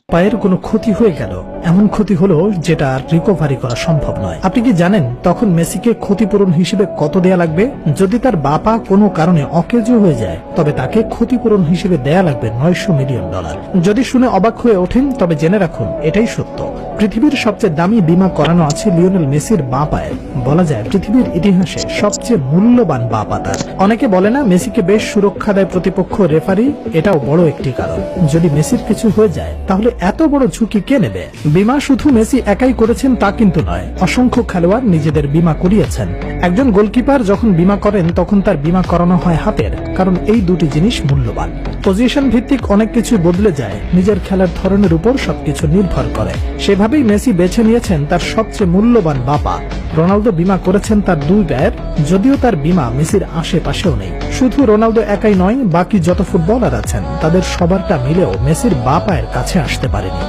পায়ের কোনো ক্ষতি হয়ে গেল, এমন ক্ষতি হলো যেটা আর রিকভারি করা সম্ভব নয়। আপনি কি জানেন তখন মেসিকে ক্ষতিপূরণ হিসেবে কত দেয়া লাগবে? যদি তার বাপা কোনো কারণে অকেজো হয়ে যায় তবে তাকে ক্ষতিপূরণ হিসেবে দেয়া লাগবে $900 মিলিয়ন। যদি শুনে অবাক হয়ে ওঠেন তবে জেনে রাখুন এটাই সত্য। পৃথিবীর সবচেয়ে দামি বীমা করানো আছে লিওনেল মেসির বাঁ পায়ের। বলা যায় পৃথিবীর ইতিহাসে সবচেয়ে মূল্যবান বাঁ পা তার। অনেকে বলে না মেসিকে বেশ সুরক্ষা দেয় প্রতিপক্ষ রেফারি, এটাও বড় একটি কারণ। যদি মেসির কিছু হয়ে যায় তাহলে এত বড় ঝুঁকি কে নেবে? বীমা শুধু মেসি একাই করেছেন তা কিন্তু নয়, অসংখ্য খেলোয়াড় নিজেদের বীমা করিয়েছেন। একজন গোলকিপার যখন বীমা করেন তখন তার বীমা করানো হয় হাতের, কারণ এই দুটি জিনিস মূল্যবান। পজিশন ভিত্তিক অনেক কিছু বদলে যায়, নিজের খেলার ধরনের উপর সবকিছু নির্ভর করে। সেভাবেই মেসি বেছে নিয়েছেন তার সবচেয়ে মূল্যবান বাঁ পা। রোনালদো বীমা করেছেন তার দুই পায়ের, যদিও তার বীমা মেসির আশেপাশেও নেই। শুধু রোনালদো একাই নয়, বাকি যত ফুটবলার আছেন তাদের সবারটা মিলেও মেসির বাঁ পায়ের কাছে আসতে পারেনি।